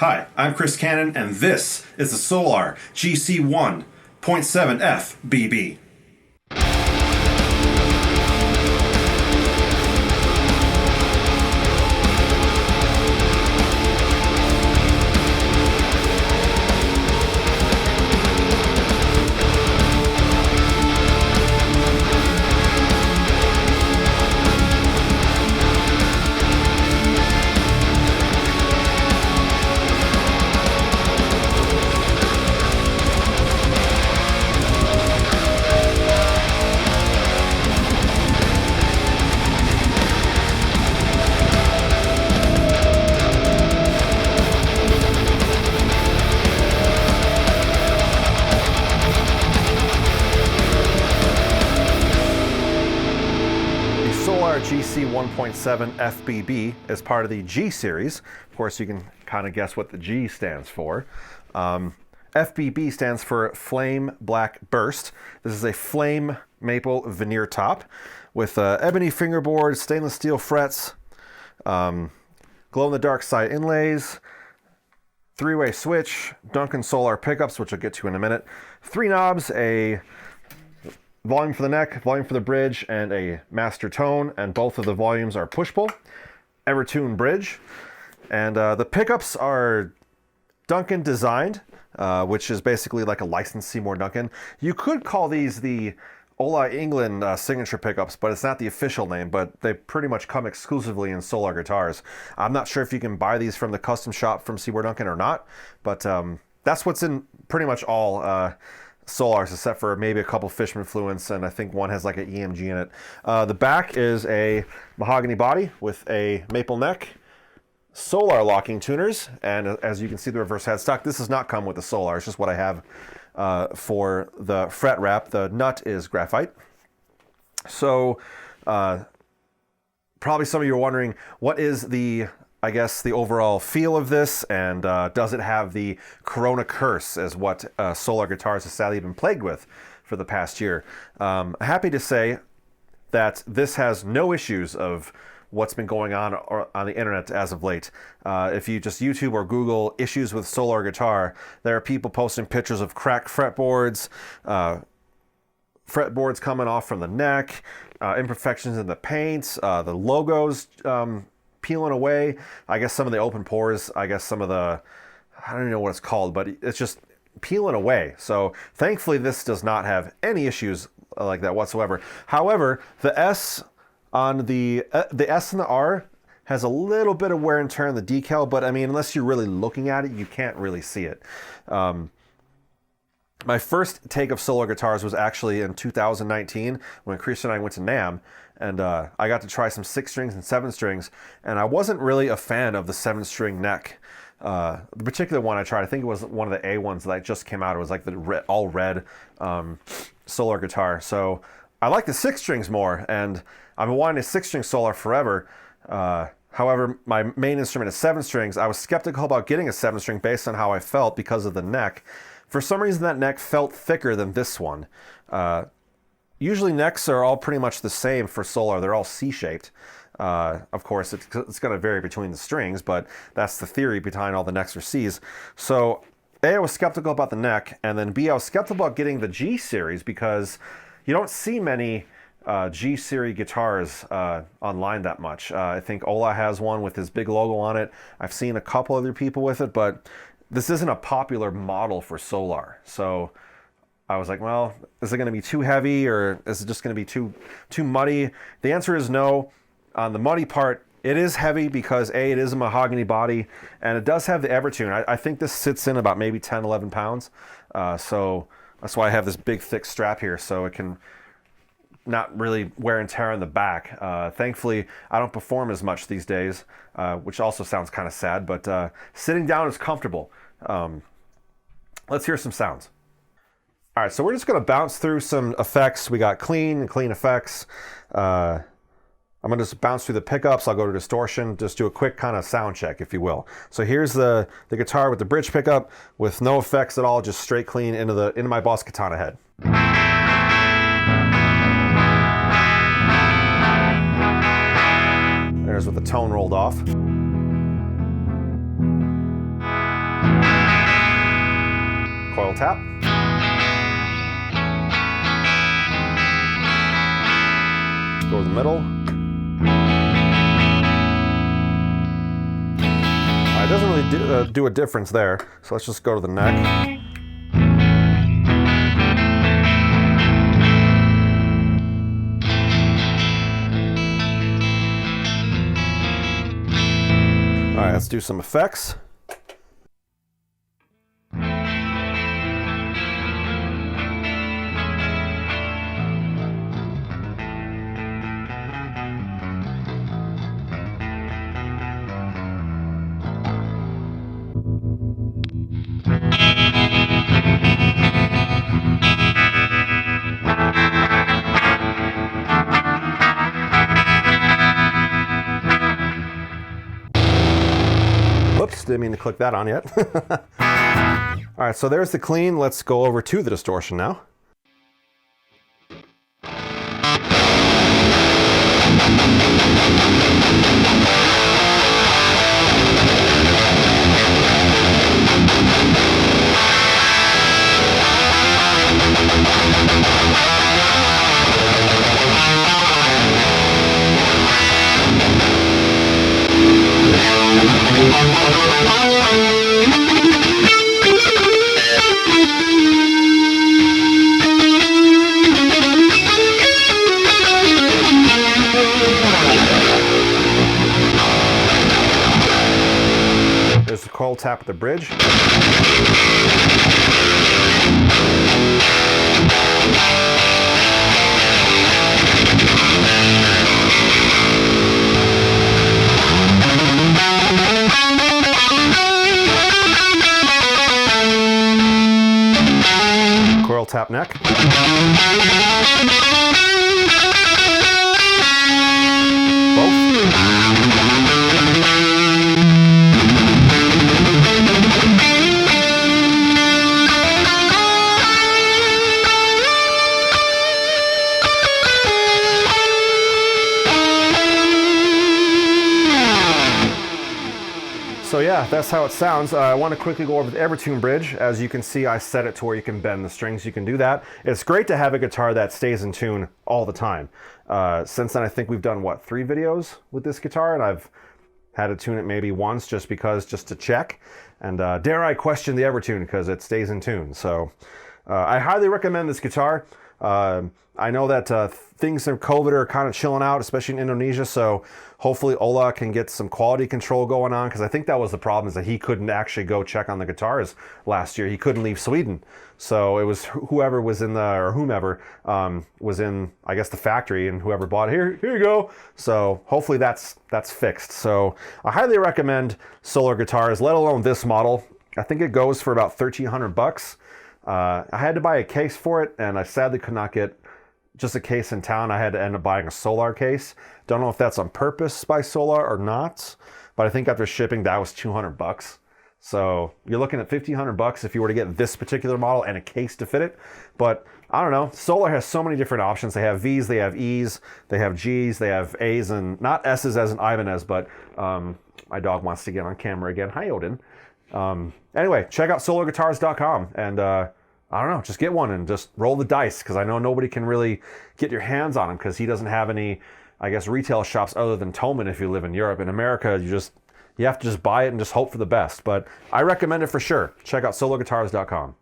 Hi, I'm Chris Cannon, and this is the Solar GC1.7 FBB. Solar GC1.7 FBB is part of the G series. Of course, you can kind of guess what the G stands for. FBB stands for Flame Black Burst. This is a flame maple veneer top with ebony fingerboard, stainless steel frets, glow-in-the-dark side inlays, three-way switch, Duncan Solar pickups, which I'll get to in a minute, 3 knobs, a volume for the neck, volume for the bridge, and a master tone, and both of the volumes are push-pull. Evertune bridge. And the pickups are Duncan designed, which is basically like a licensed Seymour Duncan. You could call these the Ola England signature pickups, but it's not the official name, but they pretty much come exclusively in Solar guitars. I'm not sure if you can buy these from the custom shop from Seymour Duncan or not, but that's what's in pretty much all Solars, except for maybe a couple Fishman Fluents, and I think one has like an EMG in it. The back is a mahogany body with a maple neck, Solar locking tuners, and as you can see, the reverse headstock. This does not come with the Solar, it's just what I have for the fret wrap. The nut is graphite. So probably some of you are wondering, what is the overall feel of this, and does it have the Corona curse as what Solar guitars has sadly been plagued with for the past year? Happy to say that this has no issues of what's been going on the internet as of late. If you just YouTube or Google issues with Solar guitar, there are people posting pictures of cracked fretboards, fretboards coming off from the neck, imperfections in the paint, the logos peeling away. I guess some of the open pores, I guess some of the, I don't even know what it's called, but it's just peeling away. So thankfully this does not have any issues like that whatsoever. However, the S on the S and the R has a little bit of wear and tear on the decal, but I mean, unless you're really looking at it, you can't really see it. My first take of Solar guitars was actually in 2019 when Chris and I went to NAMM, and I got to try some 6 strings and 7 strings, and I wasn't really a fan of the 7-string neck. The particular one I tried, I think it was one of the A ones that just came out. It was like the all red Solar guitar. So I like the 6 strings more, and I've been wanting a 6-string Solar forever. However, my main instrument is 7 strings. I was skeptical about getting a 7-string based on how I felt because of the neck. For some reason, that neck felt thicker than this one. Usually necks are all pretty much the same for Solar. They're all C-shaped. Of course, it's going to vary between the strings, but that's the theory behind all the necks are Cs. So A, I was skeptical about the neck, and then B, I was skeptical about getting the G series because you don't see many G series guitars online that much. I think Ola has one with his big logo on it. I've seen a couple other people with it, but this isn't a popular model for Solar. So I was like, well, is it going to be too heavy, or is it just going to be too muddy? The answer is no. On the muddy part, it is heavy because A, it is a mahogany body, and it does have the Evertune. I think this sits in about maybe 10, 11 pounds. So that's why I have this big, thick strap here, so it can not really wear and tear on the back. Thankfully, I don't perform as much these days, which also sounds kind of sad, but sitting down is comfortable. Let's hear some sounds. All right, so we're just going to bounce through some effects. We got clean and clean effects. I'm going to just bounce through the pickups. I'll go to distortion, just do a quick kind of sound check, if you will. So here's the guitar with the bridge pickup with no effects at all, just straight clean into my Boss Katana head. There's with the tone rolled off. coil tap. Go to the middle. It doesn't really do a difference there, so let's just go to the neck. All right, let's do some effects. Whoops, didn't mean to click that on yet. All right, so there's the clean. Let's go over to the distortion now. There's the coil tap at the bridge. Coil tap neck. So yeah, that's how it sounds. I want to quickly go over the Evertune bridge. As you can see, I set it to where you can bend the strings. You can do that. It's great to have a guitar that stays in tune all the time. Since then, I think we've done, what, 3 videos with this guitar, and I've had to tune it maybe once just to check. And dare I question the Evertune because it stays in tune. So I highly recommend this guitar. I know that things in COVID are kind of chilling out, especially in Indonesia, so hopefully Ola can get some quality control going on, because I think that was the problem, is that he couldn't actually go check on the guitars last year. He couldn't leave Sweden. So it was whoever was in the, or whomever was in, I guess, the factory, and whoever bought it, here you go. So hopefully that's fixed. So I highly recommend Solar guitars, let alone this model. I think it goes for about $1,300. I had to buy a case for it, and I sadly could not get just a case in town. I had to end up buying a Solar case. Don't know if that's on purpose by Solar or not, but I think after shipping, that was $200. So you're looking at $1,500 if you were to get this particular model and a case to fit it. But I don't know, Solar has so many different options. They have V's, they have E's, they have G's, they have A's, and not S's as in Ibanez, but my dog wants to get on camera again. Hi, Odin. Anyway, check out solarguitars.com, and I don't know, just get one and just roll the dice, because I know nobody can really get your hands on them because he doesn't have any, I guess, retail shops other than Thomann if you live in Europe. In America, you have to just buy it and just hope for the best. But I recommend it for sure. Check out solarguitars.com.